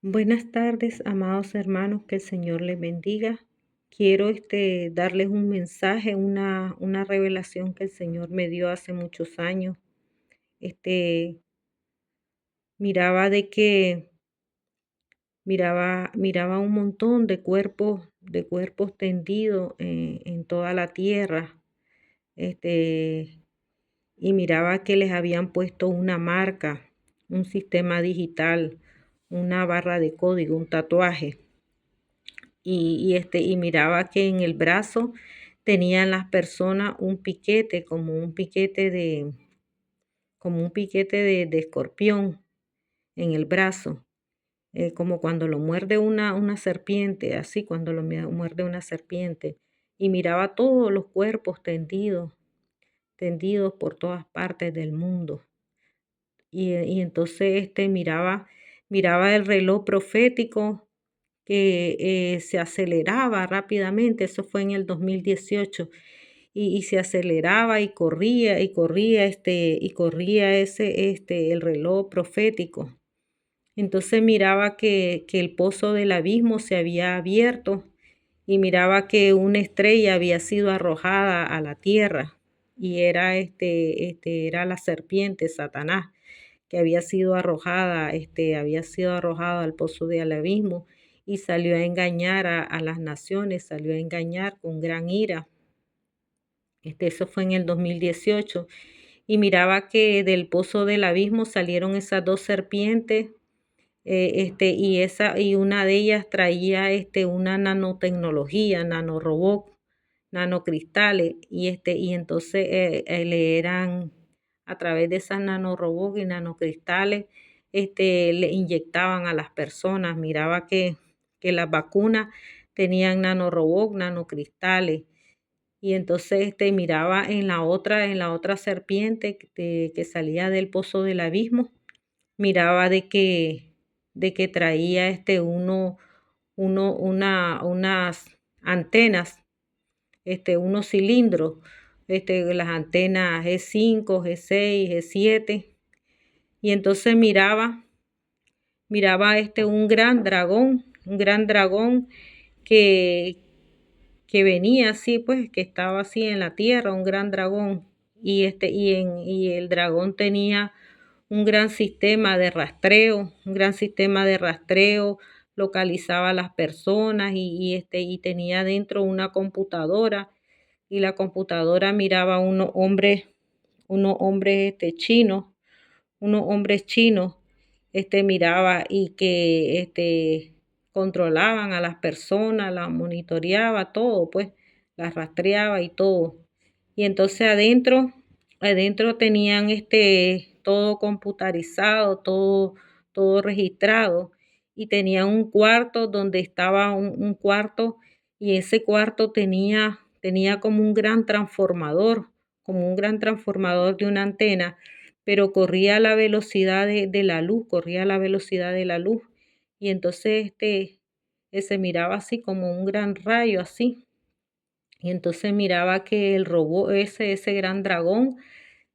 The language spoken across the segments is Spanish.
Buenas tardes, amados hermanos, que el Señor les bendiga. Quiero darles un mensaje, una revelación que el Señor me dio hace muchos años. Este, miraba de que miraba un montón de cuerpos tendidos en toda la tierra. Este, y miraba que les habían puesto una marca, un sistema digital, una barra de código, un tatuaje. Y miraba que en el brazo tenían las personas un piquete, como un piquete de escorpión en el brazo, como cuando lo muerde una serpiente, así cuando muerde una serpiente. Y miraba todos los cuerpos tendidos por todas partes del mundo. Y entonces miraba el reloj profético que se aceleraba rápidamente. Eso fue en el 2018, y se aceleraba y corría, y corría el reloj profético. Entonces miraba que el pozo del abismo se había abierto, y miraba que una estrella había sido arrojada a la tierra, y era la serpiente, Satanás, que había sido arrojada al pozo del abismo, y salió a engañar a las naciones, salió a engañar con gran ira. Eso fue en el 2018, y miraba que del pozo del abismo salieron esas dos serpientes, y una de ellas traía una nanotecnología, nanorobot, nanocristales, y entonces le eran a través de esas nanorobots y nanocristales, le inyectaban a las personas. Miraba que las vacunas tenían nanorobots, nanocristales. Y entonces miraba en la otra serpiente que salía del pozo del abismo. Miraba de que traía unas antenas, unos cilindros, las antenas G5, G6, G7. Y entonces miraba un gran dragón que, que venía así, pues, que estaba así en la tierra, un gran dragón. Y el dragón tenía un gran sistema de rastreo, localizaba a las personas, y tenía dentro una computadora, y la computadora miraba unos hombres chinos, miraba, y que controlaban a las personas, las monitoreaba todo, pues, las rastreaba y todo. Y entonces adentro tenían todo computarizado, todo registrado, y tenían un cuarto donde estaba un cuarto, y ese cuarto tenía como un gran transformador de una antena, pero corría a la velocidad de la luz, corría a la velocidad de la luz. Y entonces se miraba así como un gran rayo así. Y entonces miraba que el robot, ese gran dragón,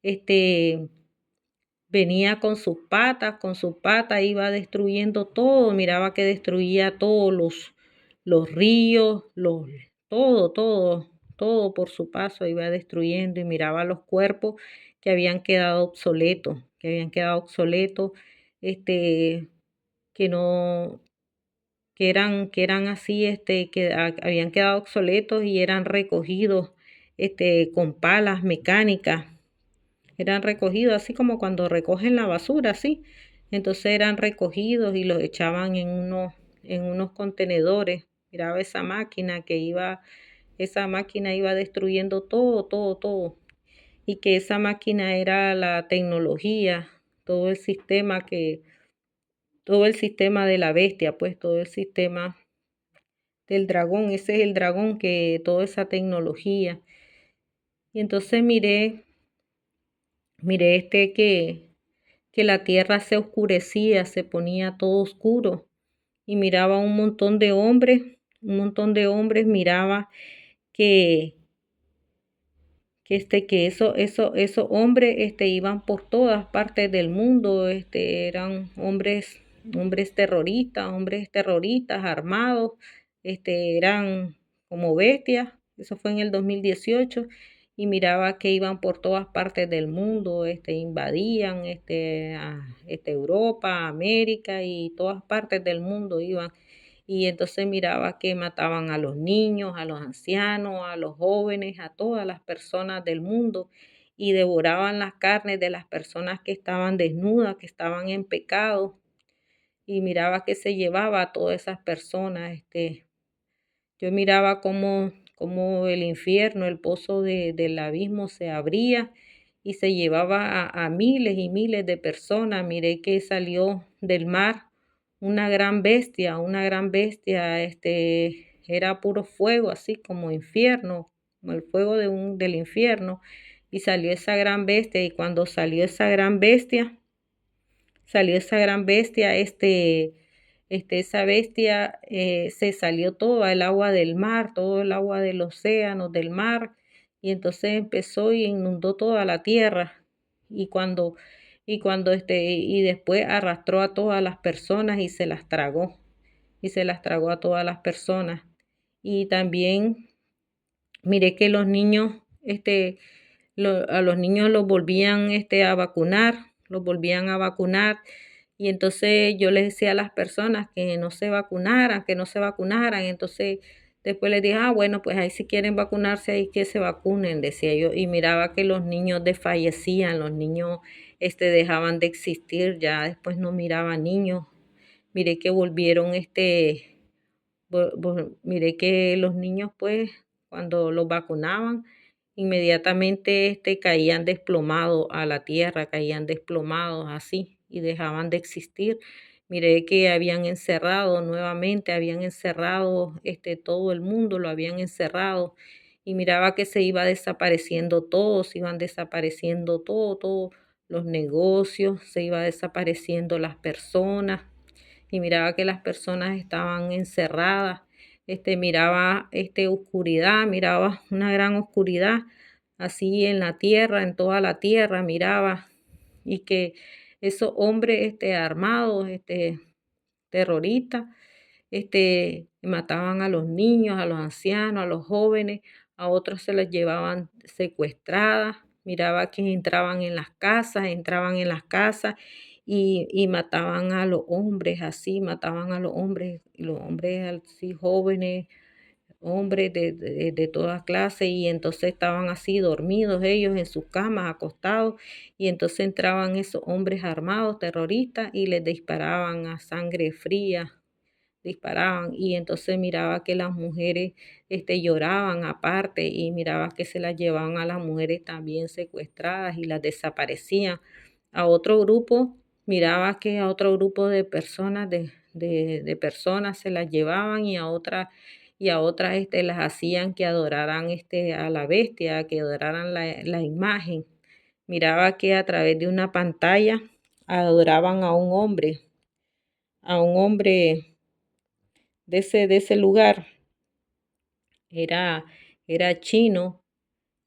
este, venía con sus patas iba destruyendo todo. Miraba que destruía todos los ríos, todo por su paso iba destruyendo. Y miraba los cuerpos que habían quedado obsoletos, este, que no, que eran así, habían quedado obsoletos, y eran recogidos, con palas mecánicas. Eran recogidos así como cuando recogen la basura, así. Entonces eran recogidos y los echaban en unos contenedores. Miraba esa máquina iba destruyendo todo. Y que esa máquina era la tecnología, todo el sistema todo el sistema de la bestia, pues todo el sistema del dragón. Ese es el dragón, que toda esa tecnología. Y entonces miré que la tierra se oscurecía, se ponía todo oscuro, y miraba un montón de hombres, miraba que, esos hombres, iban por todas partes del mundo, eran hombres hombres terroristas armados, eran como bestias. Eso fue en el 2018 y miraba que iban por todas partes del mundo, invadían, Europa, América y todas partes del mundo iban. Y entonces miraba que mataban a los niños, a los ancianos, a los jóvenes, a todas las personas del mundo y devoraban las carnes de las personas que estaban desnudas, que estaban en pecado y miraba que se llevaba a todas esas personas. Yo miraba cómo el infierno, el pozo del abismo se abría y se llevaba a miles y miles de personas. Miré que salió del mar una gran bestia, era puro fuego, así como infierno, como el fuego del infierno. Y salió esa gran bestia, y cuando salió esa gran bestia, esa bestia se salió todo el agua del mar, todo el agua del océano, del mar, y entonces empezó y inundó toda la tierra. Y cuando, y después arrastró a todas las personas y se las tragó a todas las personas. Y también miré que los niños, a los niños los volvían a vacunar, los volvían a vacunar. Y entonces yo les decía a las personas que no se vacunaran, que no se vacunaran. Entonces después les dije, bueno, pues ahí si quieren vacunarse, ahí que se vacunen, decía yo. Y miraba que los niños desfallecían, los niños dejaban de existir, ya después no miraba niños. Miré que volvieron miré que los niños, pues, cuando los vacunaban, inmediatamente caían desplomados a la tierra, caían desplomados así y dejaban de existir. Miré que habían encerrado nuevamente, habían encerrado todo el mundo, lo habían encerrado y miraba que se iba desapareciendo todo, se iban desapareciendo todo, los negocios, se iba desapareciendo las personas y miraba que las personas estaban encerradas, miraba oscuridad, miraba una gran oscuridad así en la tierra, en toda la tierra, miraba y que esos hombres armados, terroristas, mataban a los niños, a los ancianos, a los jóvenes, a otros se las llevaban secuestradas, miraba que entraban en las casas y mataban a los hombres así, mataban a los hombres, y los hombres así jóvenes, hombres de toda clase, y entonces estaban así dormidos ellos en sus camas, acostados, y entonces entraban esos hombres armados, terroristas, y les disparaban a sangre fría, disparaban y entonces miraba que las mujeres lloraban aparte y miraba que se las llevaban a las mujeres también secuestradas y las desaparecían. A otro grupo, miraba que a otro grupo de personas, de personas se las llevaban y a otras las hacían que adoraran a la bestia, que adoraran la imagen. Miraba que a través de una pantalla adoraban a un hombre de ese lugar. Era, era chino,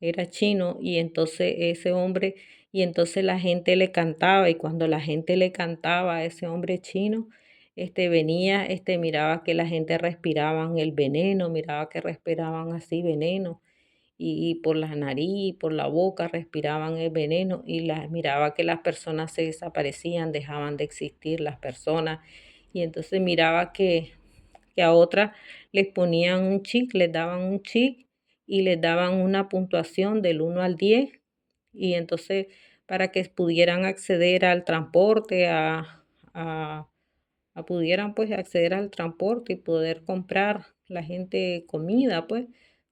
era chino, y entonces ese hombre, y entonces la gente le cantaba, y cuando la gente le cantaba a ese hombre chino, venía, miraba que la gente respiraban el veneno, miraba que respiraban así veneno, y por la nariz, por la boca respiraban el veneno, y miraba que las personas se desaparecían, dejaban de existir las personas, y entonces miraba que a otras les ponían un chip, les daban un chip y les daban una puntuación del 1 al 10 y entonces para que pudieran acceder al transporte, a, pudieran pues acceder al transporte y poder comprar la gente comida, pues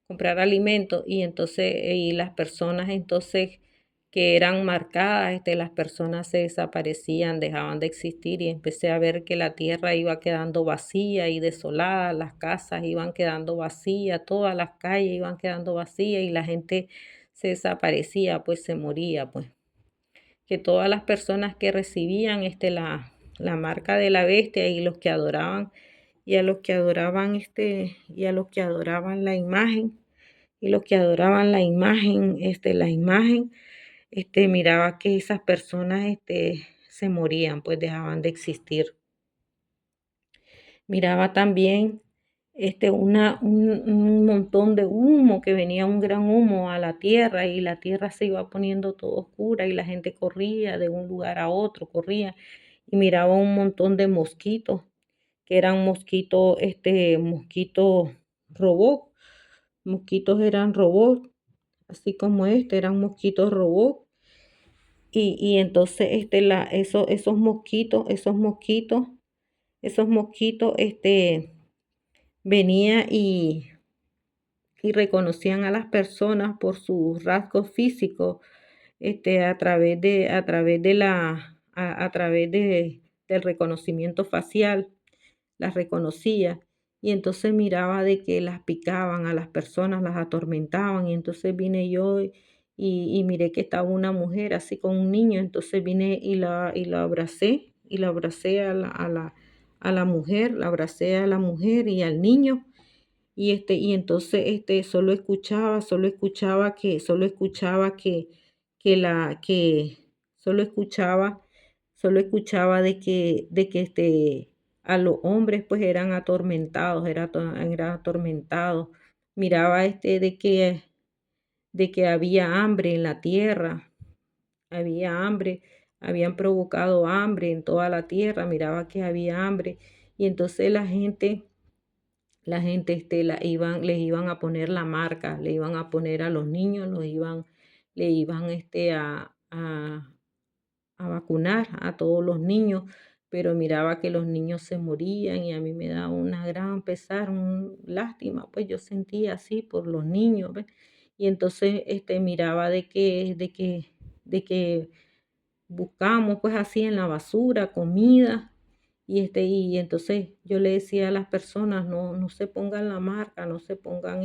comprar alimentos y entonces y las personas entonces que eran marcadas, las personas se desaparecían, dejaban de existir y empecé a ver que la tierra iba quedando vacía y desolada, las casas iban quedando vacías, todas las calles iban quedando vacías y la gente se desaparecía, pues se moría, pues que todas las personas que recibían la marca de la bestia y los que adoraban y a los que adoraban y a los que adoraban la imagen y los que adoraban la imagen miraba que esas personas se morían, pues dejaban de existir. Miraba también un montón de humo, que venía un gran humo a la tierra y la tierra se iba poniendo todo oscura y la gente corría de un lugar a otro, corría y miraba un montón de mosquitos, que eran mosquitos, mosquitos robot, mosquitos eran robot, así como eran mosquitos robot. Y entonces esos mosquitos, venía y reconocían a las personas por sus rasgos físicos, a través del reconocimiento facial, las reconocía. Y entonces miraba de que las picaban a las personas, las atormentaban. Y entonces vine yo y miré que estaba una mujer así con un niño. Entonces vine y la abracé a la mujer, la abracé a la mujer y al niño. Y entonces, solo escuchaba que la que solo escuchaba de que a los hombres, pues, eran atormentados, eran atormentados. Miraba, de que había hambre en la tierra, había hambre, habían provocado hambre en toda la tierra, miraba que había hambre. Y entonces la gente les iban a poner la marca, le iban a poner a los niños, le iban a vacunar a todos los niños, pero miraba que los niños se morían y a mí me daba una gran pesar, un lástima, pues yo sentía así por los niños, ¿ves? Y entonces miraba de que buscamos pues así en la basura comida y entonces yo le decía a las personas, no se pongan la marca, no se pongan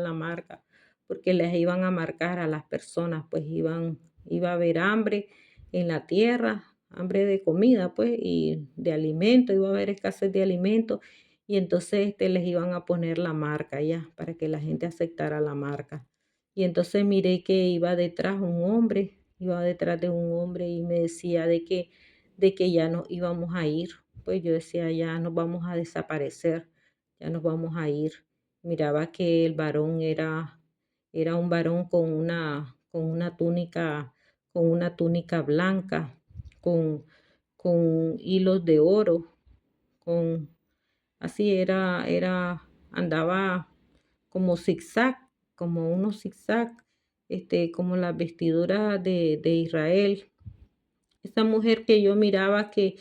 la marca, porque les iban a marcar a las personas, pues iba a haber hambre en la tierra, hambre de comida, pues, y de alimento, iba a haber escasez de alimento, y entonces les iban a poner la marca ya, para que la gente aceptara la marca. Y entonces miré que iba detrás de un hombre y me decía de que ya nos íbamos a ir. Pues yo decía, ya nos vamos a desaparecer, ya nos vamos a ir. Miraba que el varón era un varón con una túnica blanca, con, con hilos de oro, con, así andaba como zigzag, como unos zigzag, como las vestiduras de Israel. Esa mujer que yo miraba que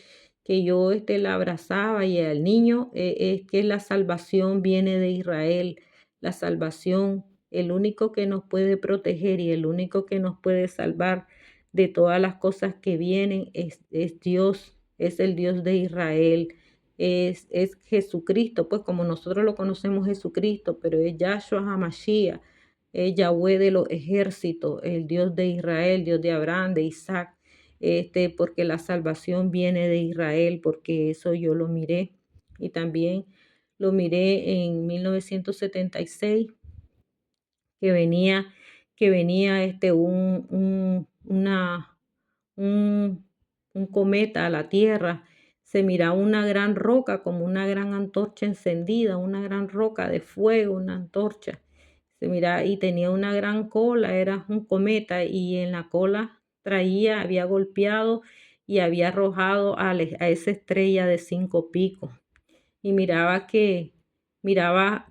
yo, la abrazaba y al niño, es que la salvación viene de Israel. La salvación, el único que nos puede proteger y el único que nos puede salvar de todas las cosas que vienen es Dios, es el Dios de Israel, es Jesucristo, pues como nosotros lo conocemos Jesucristo, pero es Yahshua HaMashiach, es Yahweh de los ejércitos, el Dios de Israel, Dios de Abraham, de Isaac, porque la salvación viene de Israel, porque eso yo lo miré y también lo miré en 1976 que venía, un, un cometa a la Tierra, se miraba una gran roca como una gran antorcha encendida, una gran roca de fuego, una antorcha. Se miraba y tenía una gran cola, era un cometa y en la cola había golpeado y había arrojado a esa estrella de 5 picos y miraba que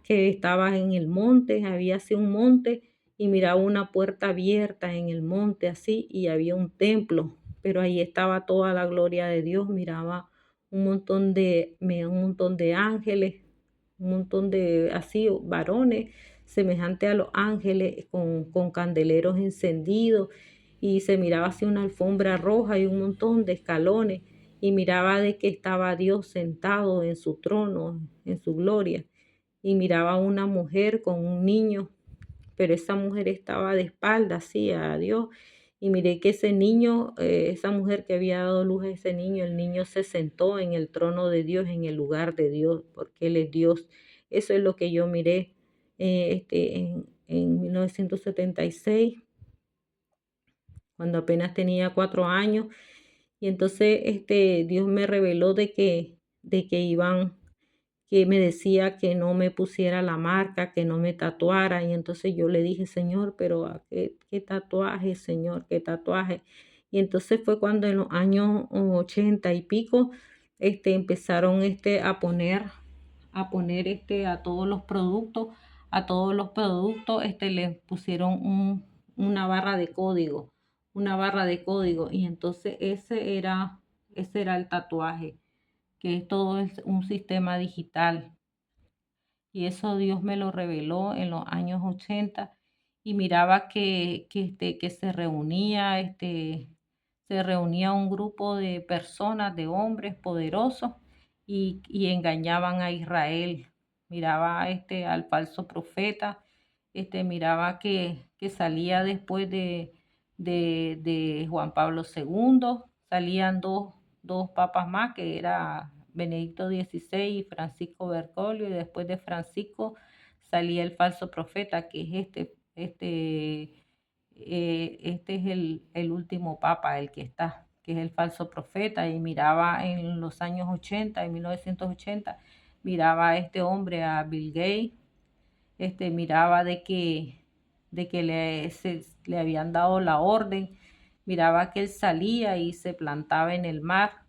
estaba en el monte, había así un monte y miraba una puerta abierta en el monte así y había un templo, pero ahí estaba toda la gloria de Dios, miraba un montón de ángeles, un montón de así varones semejante a los ángeles con candeleros encendidos y se miraba así una alfombra roja y un montón de escalones y miraba de que estaba Dios sentado en su trono, en su gloria, y miraba a una mujer con un niño, pero esa mujer estaba de espaldas, así a Dios, y miré que ese niño, esa mujer que había dado luz a ese niño, el niño se sentó en el trono de Dios, en el lugar de Dios, porque Él es Dios. Eso es lo que yo miré en 1976, cuando apenas tenía 4 años. Y entonces Dios me reveló de que iban, que me decía que no me pusiera la marca, que no me tatuara. Y entonces yo le dije, Señor, pero ¿qué tatuaje, Señor? ¿Qué tatuaje? Y entonces fue cuando en los años 80 y pico, empezaron a poner a todos los productos, les pusieron una barra de código, una barra de código. Y entonces ese era el tatuaje, que todo es un sistema digital. Y eso Dios me lo reveló en los años 80 y miraba que se reunía un grupo de personas, de hombres poderosos y engañaban a Israel. Miraba al falso profeta, miraba que salía después de Juan Pablo II, salían dos papas más, que era Benedicto XVI y Francisco Bergoglio, y después de Francisco salía el falso profeta, que es este es el último papa, el que es el falso profeta. Y miraba en los años 80, en 1980, miraba a este hombre, a Bill Gates, miraba de que le habían dado la orden, miraba que él salía y se plantaba en el mar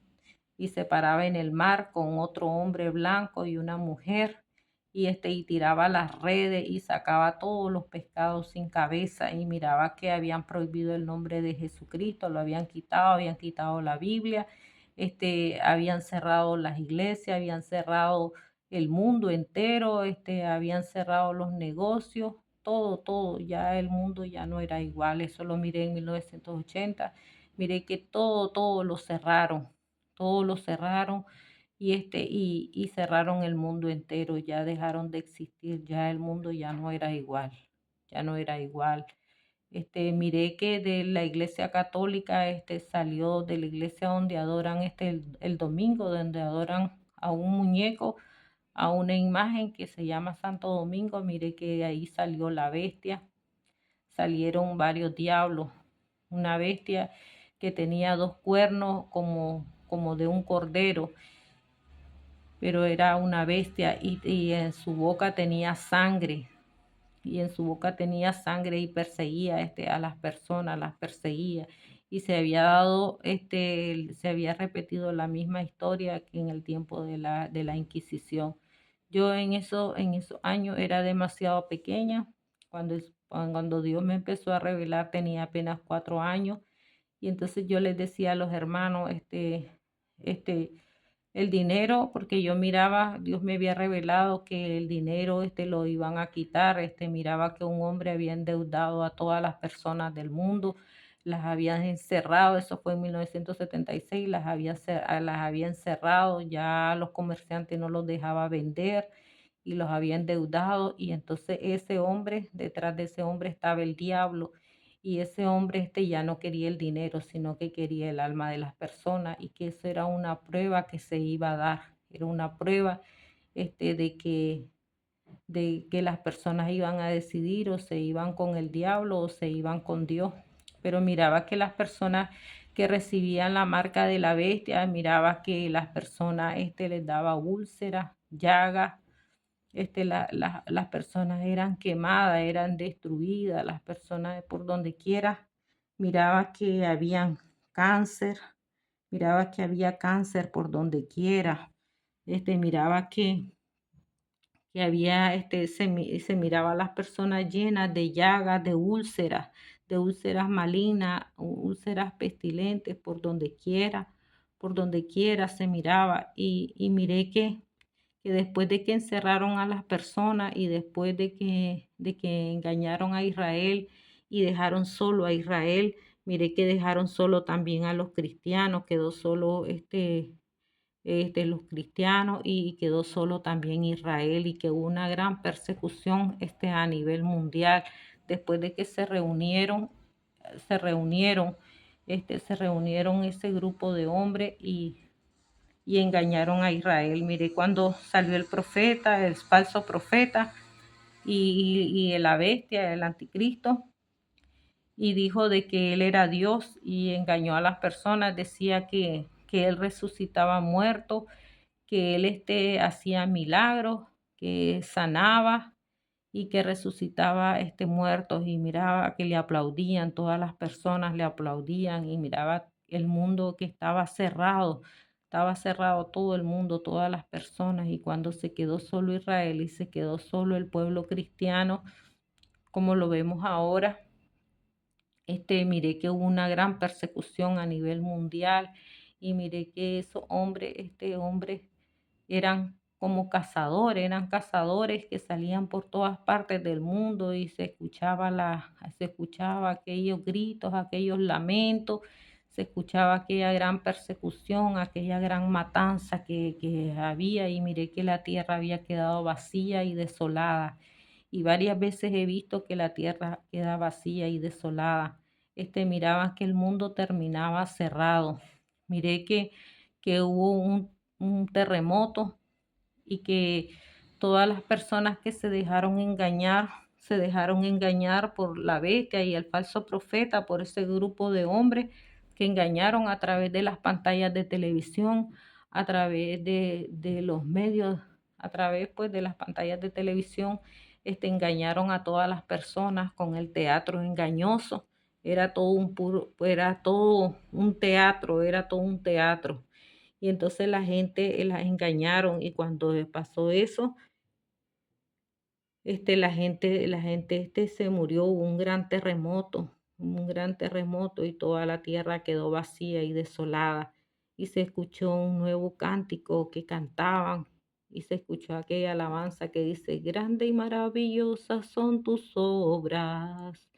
y se paraba en el mar con otro hombre blanco y una mujer, y tiraba las redes y sacaba todos los pescados sin cabeza, y miraba que habían prohibido el nombre de Jesucristo, lo habían quitado la Biblia, habían cerrado las iglesias, habían cerrado el mundo entero, habían cerrado los negocios, todo, todo. Ya el mundo ya no era igual. Eso lo miré en 1980. Miré que todo todo lo cerraron, y cerraron el mundo entero. Ya dejaron de existir, ya el mundo ya no era igual, ya no era igual. Miré que de la iglesia católica, salió de la iglesia donde adoran, el domingo, donde adoran a un muñeco, a una imagen que se llama Santo Domingo. Miré que de ahí salió la bestia, salieron varios diablos, una bestia que tenía dos cuernos como de un cordero, pero era una bestia, y en su boca tenía sangre, y perseguía, a las personas, las perseguía. Y se había repetido la misma historia que en el tiempo de la Inquisición. Yo en esos años era demasiado pequeña. Cuando Dios me empezó a revelar, tenía apenas 4 años. Y entonces yo les decía a los hermanos, este, el dinero, porque yo miraba, Dios me había revelado que el dinero, lo iban a quitar. Miraba que un hombre había endeudado a todas las personas del mundo, las habían encerrado. Eso fue en 1976. Las había encerrado, ya los comerciantes no los dejaba vender y los había endeudado. Y entonces detrás de ese hombre estaba el diablo, y ese hombre, ya no quería el dinero, sino que quería el alma de las personas, y que eso era una prueba que se iba a dar. Era una prueba, de que las personas iban a decidir, o se iban con el diablo o se iban con Dios. Pero miraba que las personas que recibían la marca de la bestia, miraba que las personas, les daba úlceras, llagas. Las personas eran quemadas, eran destruidas, las personas por donde quiera. Miraba que habían cáncer, miraba que había cáncer por donde quiera. Miraba que había, se miraba a las personas llenas de llagas, de úlceras malignas, úlceras pestilentes por donde quiera se miraba. Y miré que después de que encerraron a las personas, y después de que engañaron a Israel y dejaron solo a Israel, miré que dejaron solo también a los cristianos. Quedó solo los cristianos, y quedó solo también Israel, y que hubo una gran persecución, a nivel mundial. Después de que se reunieron ese grupo de hombres, y engañaron a Israel. Miré cuando salió el profeta, el falso profeta, y la bestia, el anticristo, y dijo de que él era Dios, y engañó a las personas. Decía que él resucitaba muerto, que él hacía milagros, que sanaba y que resucitaba muertos, y miraba que le aplaudían, todas las personas le aplaudían, y miraba el mundo que estaba cerrado todo el mundo, todas las personas, y cuando se quedó solo Israel y se quedó solo el pueblo cristiano, como lo vemos ahora, miré que hubo una gran persecución a nivel mundial, y miré que esos hombres, hombres eran como cazadores, eran cazadores que salían por todas partes del mundo, y se escuchaba aquellos gritos, aquellos lamentos, se escuchaba aquella gran persecución, aquella gran matanza que había, y miré que la tierra había quedado vacía y desolada. Y varias veces he visto que la tierra queda vacía y desolada. Miraba que el mundo terminaba cerrado. Miré que hubo un terremoto, y que todas las personas que se dejaron engañar por la bestia y el falso profeta, por ese grupo de hombres que engañaron a través de las pantallas de televisión, a través de los medios, a través pues de las pantallas de televisión, engañaron a todas las personas con el teatro engañoso. Era todo un teatro, era todo un teatro. Y entonces la gente las engañaron, y cuando pasó eso, la gente se murió, hubo un gran terremoto, y toda la tierra quedó vacía y desolada, y se escuchó un nuevo cántico que cantaban, y se escuchó aquella alabanza que dice: grande y maravillosas son tus obras,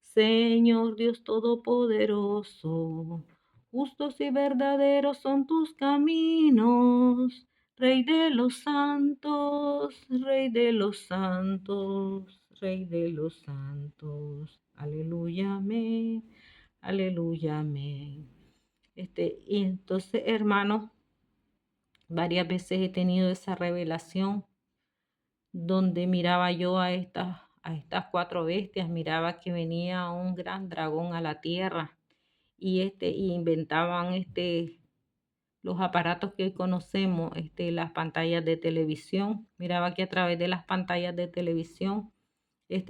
Señor Dios Todopoderoso, justos y verdaderos son tus caminos, Rey de los santos, Rey de los santos, Rey de los santos. Aleluya, amén. Aleluya, amén. Y entonces, hermanos, varias veces he tenido esa revelación donde miraba yo a estas cuatro bestias, miraba que venía un gran dragón a la tierra, y inventaban los aparatos que hoy conocemos, las pantallas de televisión. Miraba que a través de las pantallas de televisión,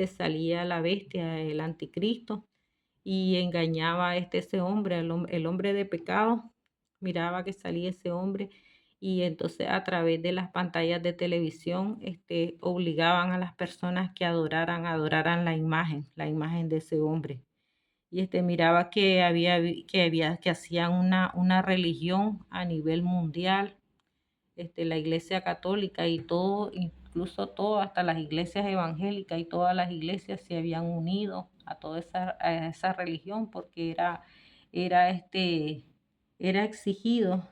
salía la bestia, el anticristo, y engañaba ese hombre, el hombre de pecado. Miraba que salía ese hombre, y entonces a través de las pantallas de televisión, obligaban a las personas que adoraran la imagen de ese hombre. Y miraba que hacían una religión a nivel mundial, la iglesia católica y todo, incluso todo, hasta las iglesias evangélicas y todas las iglesias se habían unido a esa religión, porque era este, era exigido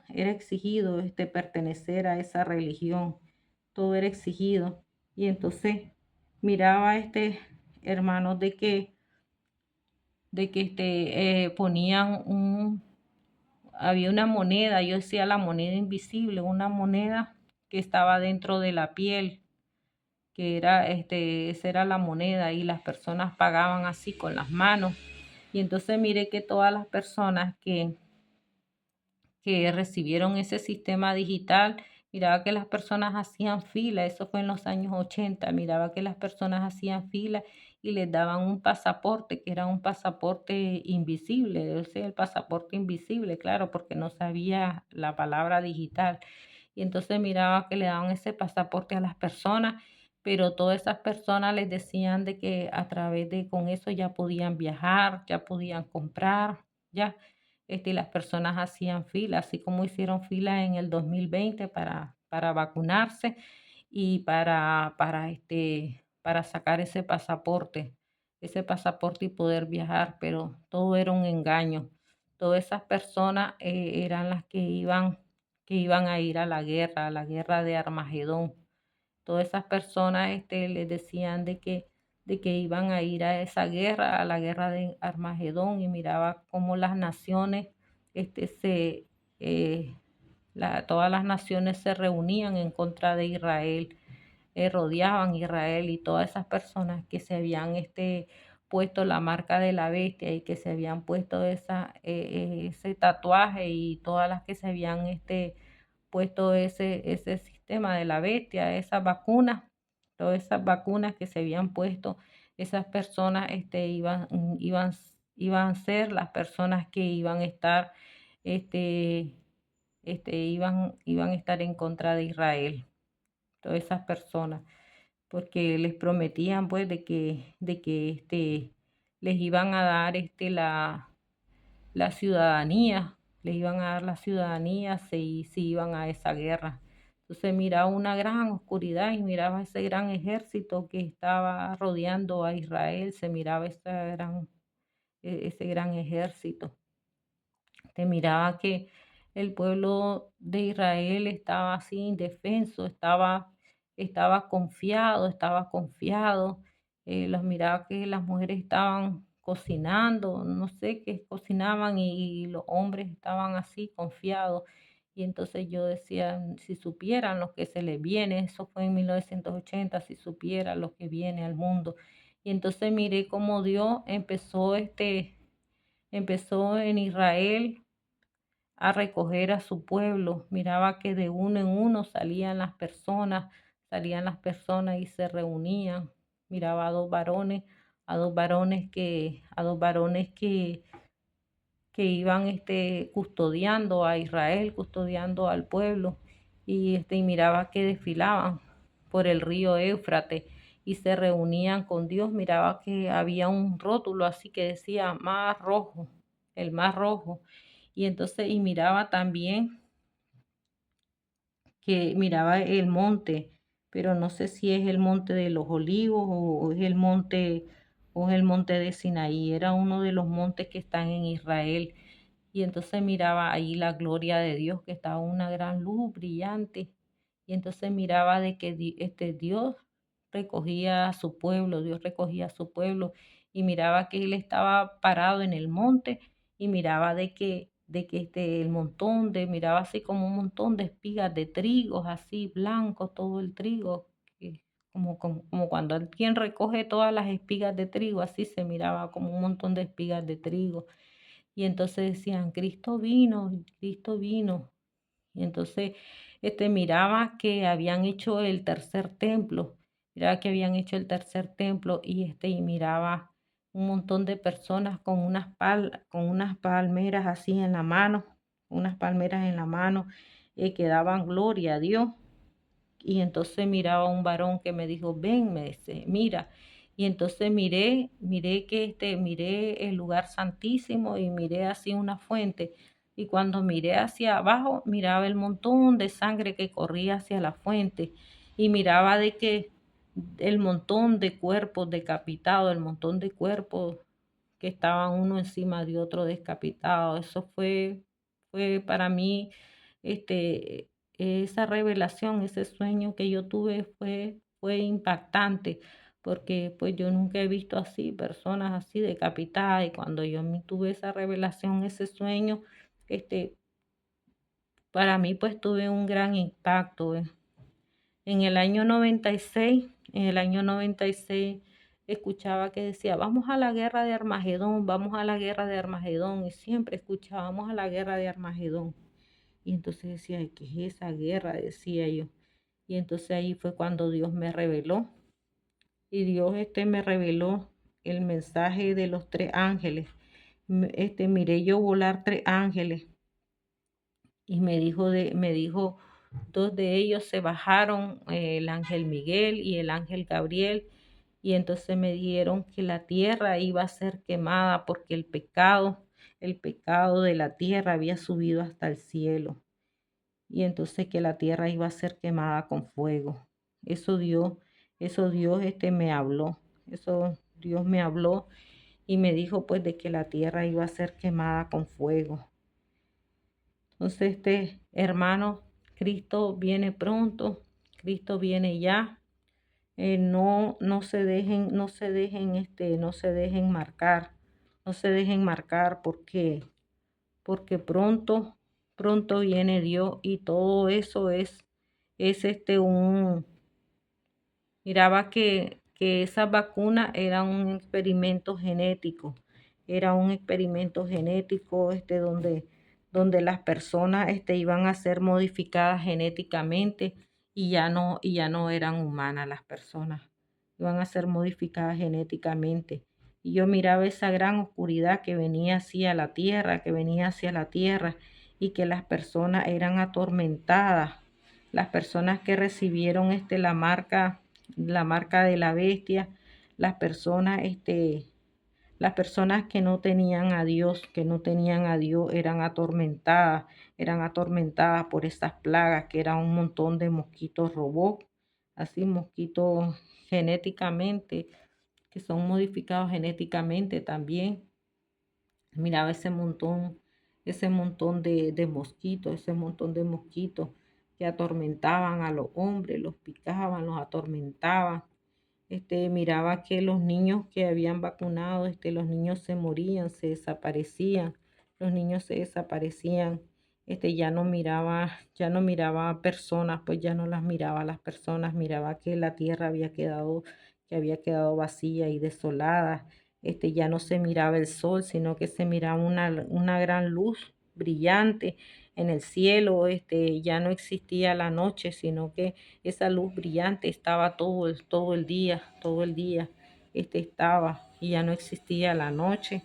pertenecer a esa religión, todo era exigido. Y entonces miraba hermanos de que ponían había una moneda, yo decía la moneda invisible, una moneda que estaba dentro de la piel, que esa era la moneda, y las personas pagaban así con las manos. Y entonces miré que todas las personas que recibieron ese sistema digital, miraba que las personas hacían fila, eso fue en los años 80, miraba que las personas hacían fila y les daban un pasaporte, que era un pasaporte invisible, o sea, el pasaporte invisible, claro, porque no sabía la palabra digital. Y entonces miraba que le daban ese pasaporte a las personas, pero todas esas personas les decían de que a través de con eso ya podían viajar, ya podían comprar, ya y las personas hacían fila, así como hicieron fila en el 2020 para vacunarse, y para sacar ese pasaporte y poder viajar, pero todo era un engaño. Todas esas personas eran las que iban a ir a la guerra de Armagedón. Todas esas personas les decían de que iban a ir a esa guerra, a la guerra de Armagedón, y miraba cómo las naciones, este, se, eh, todas las naciones se reunían en contra de Israel, rodeaban Israel, y todas esas personas que se habían puesto la marca de la bestia, y que se habían puesto ese tatuaje, y todas las que se habían puesto ese sistema de la bestia, todas esas vacunas que se habían puesto, esas personas iban a ser las personas que iban a estar, este, iban a estar en contra de Israel, todas esas personas, porque les prometían pues de que les iban a dar la ciudadanía, les iban a dar la ciudadanía si iban a esa guerra. Entonces miraba una gran oscuridad y miraba ese gran ejército que estaba rodeando a Israel, se miraba ese gran ejército. Te miraba que el pueblo de Israel estaba así indefenso, estaba confiado. Los miraba que las mujeres estaban cocinando, no sé qué cocinaban y los hombres estaban así confiados. Y entonces yo decía, si supieran lo que se les viene, eso fue en 1980, si supieran lo que viene al mundo. Y entonces miré cómo Dios empezó en Israel a recoger a su pueblo. Miraba que de uno en uno salían las personas y se reunían. Miraba a dos varones que iban custodiando a Israel, custodiando al pueblo, y miraba que desfilaban por el río Éufrates y se reunían con Dios. Miraba que había un rótulo así que decía Mar Rojo, el Mar Rojo. Y entonces, y miraba también que miraba el monte, pero no sé si es el monte de los olivos o es el monte de Sinaí. Era uno de los montes que están en Israel. Y entonces miraba ahí la gloria de Dios, que estaba una gran luz brillante. Y entonces miraba de que Dios recogía a su pueblo, Dios recogía a su pueblo. Y miraba que él estaba parado en el monte y miraba de que el miraba así como un montón de espigas de trigo, así blanco todo el trigo, como cuando alguien recoge todas las espigas de trigo, así se miraba como un montón de espigas de trigo. Y entonces decían, Cristo vino, Cristo vino. Y entonces miraba que habían hecho el tercer templo, miraba que habían hecho el tercer templo y miraba un montón de personas con unas palmeras así en la mano, unas palmeras en la mano, que daban gloria a Dios. Y entonces miraba a un varón que me dijo, ven, me dice, mira. Y entonces miré el lugar santísimo y miré así una fuente. Y cuando miré hacia abajo, miraba el montón de sangre que corría hacia la fuente. Y miraba de que el montón de cuerpos decapitados, el montón de cuerpos que estaban uno encima de otro decapitado. Eso fue para mí, este, esa revelación, ese sueño que yo tuve fue impactante, porque pues yo nunca he visto así, personas así decapitadas, y cuando tuve esa revelación, ese sueño, este, para mí pues tuve un gran impacto. En el año 96, escuchaba que decía, vamos a la guerra de Armagedón, vamos a la guerra de Armagedón, y siempre escuchábamos a la guerra de Armagedón. Y entonces decía, "Ay, ¿qué es esa guerra?", decía yo. Y entonces ahí fue cuando Dios me reveló, y Dios me reveló el mensaje de los tres ángeles. Miré yo volar tres ángeles y me dijo, dos de ellos se bajaron, el ángel Miguel y el ángel Gabriel, y entonces me dijeron que la tierra iba a ser quemada porque el pecado de la tierra había subido hasta el cielo, y entonces que la tierra iba a ser quemada con fuego. Eso Dios me habló, eso Dios me habló y me dijo pues de que la tierra iba a ser quemada con fuego. Entonces, hermano, Cristo viene pronto, Cristo viene ya. No se dejen, no se dejen marcar porque pronto viene Dios, y todo eso es miraba que esa vacuna era un experimento genético, donde donde las personas iban a ser modificadas genéticamente y ya no eran humanas las personas, iban a ser modificadas genéticamente. Y yo miraba esa gran oscuridad que venía hacia la tierra, que venía hacia la tierra, y que las personas eran atormentadas, las personas que recibieron la marca de la bestia, las personas, las personas que no tenían a Dios, que no tenían a Dios, eran atormentadas por esas plagas, que eran un montón de mosquitos robot, así mosquitos genéticamente, que son modificados genéticamente también. Miraba ese montón ese montón de mosquitos que atormentaban a los hombres, los picaban, los atormentaban. Miraba que los niños que habían vacunado, los niños se morían, se desaparecían, los niños se desaparecían. Ya no miraba personas, pues ya no las miraba las personas, miraba que la tierra que había quedado vacía y desolada. Ya no se miraba el sol, sino que se miraba una gran luz brillante en el cielo. Ya no existía la noche, sino que esa luz brillante estaba todo el día, estaba, y ya no existía la noche,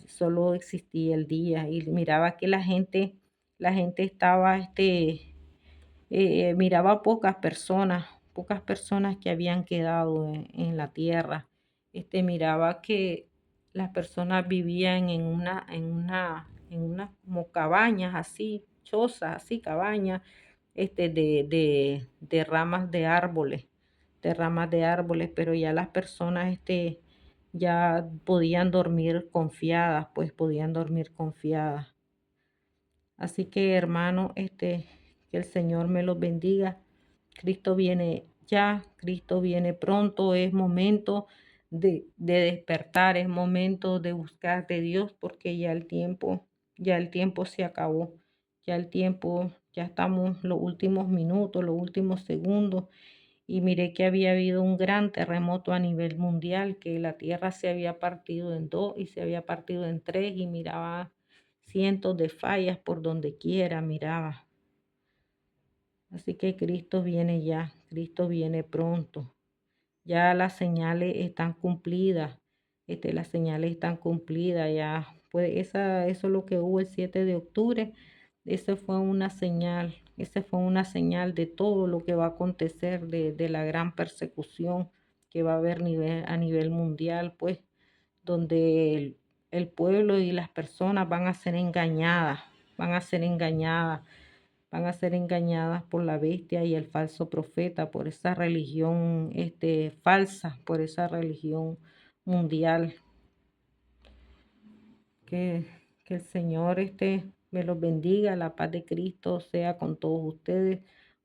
solo existía el día. Y miraba que la gente estaba, miraba pocas personas que habían quedado en la tierra. Miraba que las personas vivían en una como cabañas así, chozas así, cabañas, de ramas de árboles, pero ya las personas, ya podían dormir confiadas, pues podían dormir confiadas. Así que, hermano, que el Señor me los bendiga. Cristo viene ya, Cristo viene pronto, es momento de despertar, es momento de buscar de Dios, porque ya el tiempo se acabó, ya estamos los últimos minutos, los últimos segundos, y miré que había habido un gran terremoto a nivel mundial, que la tierra se había partido en dos y se había partido en tres, y miraba cientos de fallas por donde quiera, miraba. Así que Cristo viene ya, Cristo viene pronto. Ya las señales están cumplidas, las señales están cumplidas ya. Pues eso es lo que hubo el 7 de octubre. Esa fue una señal de todo lo que va a acontecer, de la gran persecución que va a haber a nivel mundial, pues, donde el pueblo y las personas van a ser engañadas, van a ser engañadas, van a ser engañadas por la bestia y el falso profeta, por esa religión falsa, por esa religión mundial. Que, que el Señor me los bendiga, la paz de Cristo sea con todos ustedes.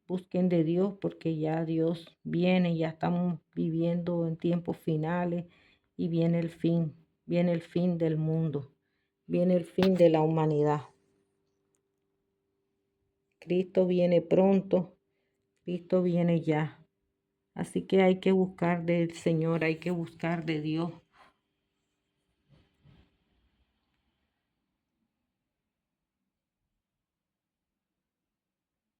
Busquen de Dios, porque ya Dios viene, ya estamos viviendo en tiempos finales, y viene el fin del mundo, viene el fin de la humanidad. Cristo viene pronto, Cristo viene ya. Así que hay que buscar del Señor, hay que buscar de Dios,